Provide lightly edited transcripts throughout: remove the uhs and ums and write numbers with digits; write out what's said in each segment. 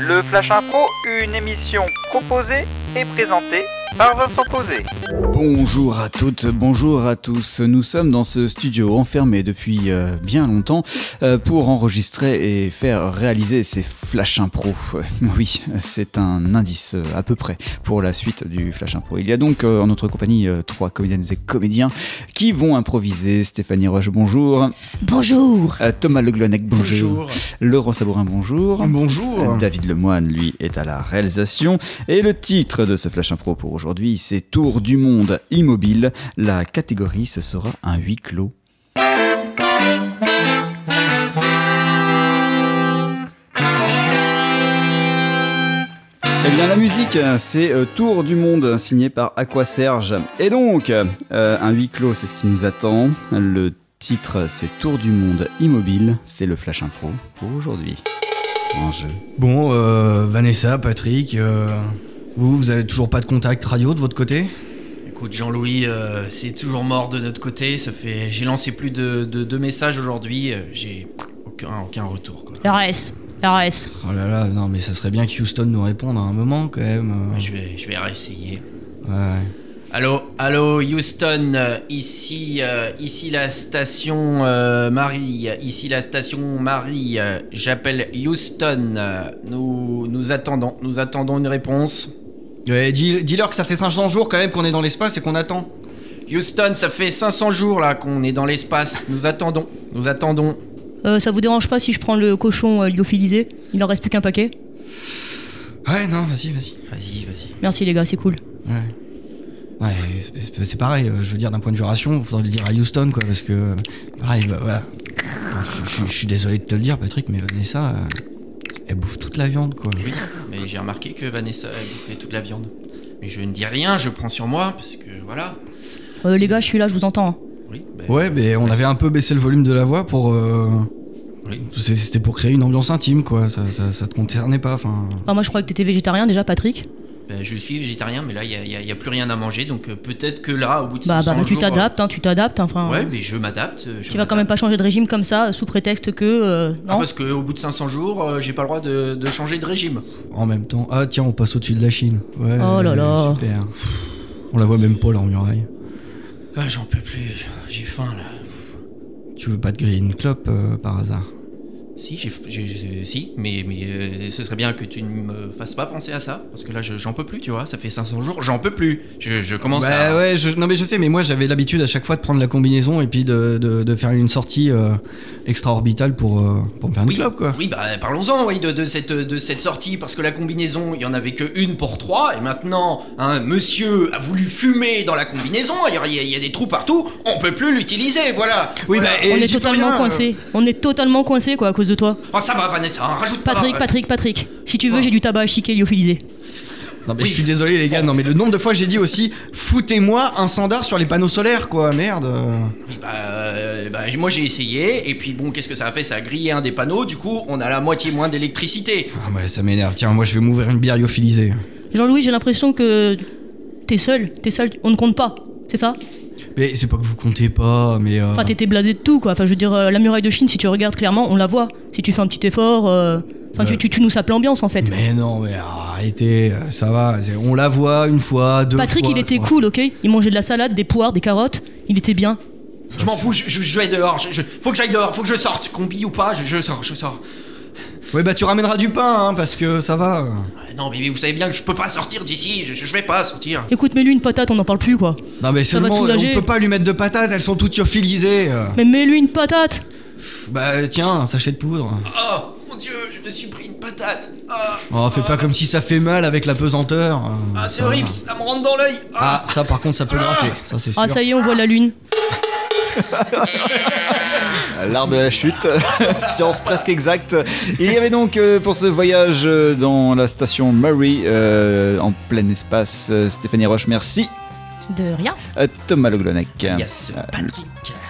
Le Flash Impro, une émission proposée et présentée par Vincent Posé. Bonjour à toutes, bonjour à tous. Nous sommes dans ce studio enfermé depuis bien longtemps pour enregistrer et faire réaliser ces Flash Impro. Oui, c'est un indice à peu près pour la suite du Flash Impro. Il y a donc en notre compagnie 3 comédiennes et comédiens qui vont improviser. Stéphanie Roche, bonjour. Bonjour. Thomas Le Glonec, bonjour. Laurent Sabourin, bonjour. Bonjour. David Lemoine, lui, est à la réalisation. Et le titre de ce Flash Impro pour aujourd'hui, c'est Tour du monde immobile. La catégorie, ce sera un huis clos. Eh bien, la musique, c'est Tour du monde, signé par Aquaserge. Et donc, un huis clos, c'est ce qui nous attend. Le titre, c'est Tour du monde immobile. C'est le Flash Impro pour aujourd'hui. En jeu. Bon, Vanessa, Patrick, vous avez toujours pas de contact radio de votre côté ? Écoute Jean-Louis, c'est toujours mort de notre côté. J'ai lancé plus de messages aujourd'hui. J'ai aucun retour, quoi. RS. Oh là là, non mais ça serait bien que Houston nous réponde à un moment quand même. Je vais réessayer. Ouais. Allô Houston, ici la station Marie. Ici la station Marie. J'appelle Houston. Nous attendons une réponse. Ouais, dis-leur que ça fait 500 jours quand même qu'on est dans l'espace et qu'on attend. Houston, ça fait 500 jours là qu'on est dans l'espace. Nous attendons. Ça vous dérange pas si je prends le cochon lyophilisé ? Il en reste plus qu'un paquet. Ouais, non, vas-y. Vas-y. Merci les gars, c'est cool. Ouais, c'est pareil, je veux dire, d'un point de vue ration, il faudrait le dire à Houston, quoi, parce que, pareil, bah, voilà. Je suis désolé de te le dire, Patrick, mais Vanessa, elle bouffe toute la viande, quoi. Oui, mais j'ai remarqué que Vanessa, elle bouffait toute la viande. Mais je ne dis rien, je prends sur moi, parce que, voilà. Les gars, je suis là, je vous entends. Hein. Oui, ouais, mais on avait un peu baissé le volume de la voix pour... Oui. C'était pour créer une ambiance intime, quoi, ça te concernait pas, enfin... Ah, moi je croyais que t'étais végétarien déjà, Patrick. Je suis végétarien, mais là, il y a plus rien à manger, donc peut-être que là, au bout de 500 jours... tu t'adaptes, enfin... Ouais, mais je m'adapte. Tu vas quand même pas changer de régime comme ça, sous prétexte que... non, parce qu'au bout de 500 jours, j'ai pas le droit de changer de régime. En même temps... Ah, tiens, on passe au-dessus de la Chine. Ouais, oh là là. Super. On la voit même pas, leur muraille. Ah, j'en peux plus, j'ai faim, là. Tu veux pas te griller une clope, par hasard ? Si, mais ce serait bien que tu ne me fasses pas penser à ça, parce que là j'en peux plus, tu vois, ça fait 500 jours, j'en peux plus, je commence à... Ouais, non mais je sais, mais moi j'avais l'habitude à chaque fois de prendre la combinaison et puis de faire une sortie extra-orbitale pour me faire une clope, quoi. Oui, bah parlons-en, oui, de cette sortie, parce que la combinaison, il y en avait que une pour 3, et maintenant, monsieur a voulu fumer dans la combinaison, il y a des trous partout, on peut plus l'utiliser, voilà. Oui, voilà. On est totalement coincé, quoi, à cause de toi. Oh, ça va, Vanessa, rajoute pas... Patrick, si tu veux, j'ai du tabac à chiquer lyophilisé. Non mais je suis désolé les gars, non mais le nombre de fois j'ai dit aussi foutez-moi un standard sur les panneaux solaires, quoi, merde. Oui, moi j'ai essayé, et puis bon, qu'est-ce que ça a fait ? Ça a grillé un des panneaux, du coup on a la moitié moins d'électricité. Ah ouais, ça m'énerve, tiens, moi je vais m'ouvrir une bière lyophilisée. Jean-Louis, j'ai l'impression que t'es seul, on ne compte pas, c'est ça ? Mais c'est pas que vous comptez pas, mais... Enfin, t'étais blasé de tout, quoi. Enfin, je veux dire, la muraille de Chine, si tu regardes clairement, on la voit. Si tu fais un petit effort, tu nous sapes l'ambiance, en fait. Mais non, mais arrêtez, ça va. On la voit une fois, deux Patrick, fois... il était cool, ok ? Il mangeait de la salade, des poires, des carottes. Il était bien. Je m'en fous, je vais dehors. Faut que j'aille dehors, faut que je sorte. Combi ou pas, je sors. Ouais, bah tu ramèneras du pain, hein, parce que ça va. Non, mais vous savez bien que je peux pas sortir d'ici, je vais pas sortir. Écoute, mets-lui une patate, on n'en parle plus, quoi. Non, mais seulement, on peut pas lui mettre de patates, elles sont toutes lyophilisées. Mais mets-lui une patate. Bah tiens, un sachet de poudre. Oh, mon Dieu, je me suis pris une patate. Fais pas comme si ça fait mal avec la pesanteur. C'est horrible, ça me rentre dans l'œil. Ça par contre, ça peut gratter, ça c'est sûr. Ah, ça y est, on voit la lune. L'art de la chute, science presque exacte. Il y avait donc pour ce voyage dans la station Murray en plein espace, Stéphanie Roche, merci. De rien. Thomas Le Glonec. Yes, Patrick.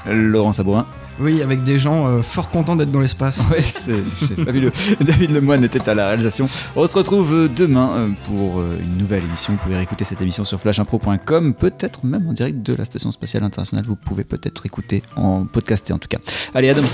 Laurent Sabourin. Oui, avec des gens fort contents d'être dans l'espace. Ouais, c'est fabuleux. David Lemoine était à la réalisation. On se retrouve demain pour une nouvelle émission. Vous pouvez réécouter cette émission sur flashimpro.com, peut-être même en direct de la Station Spatiale Internationale. Vous pouvez peut-être écouter en podcasté en tout cas. Allez, à demain.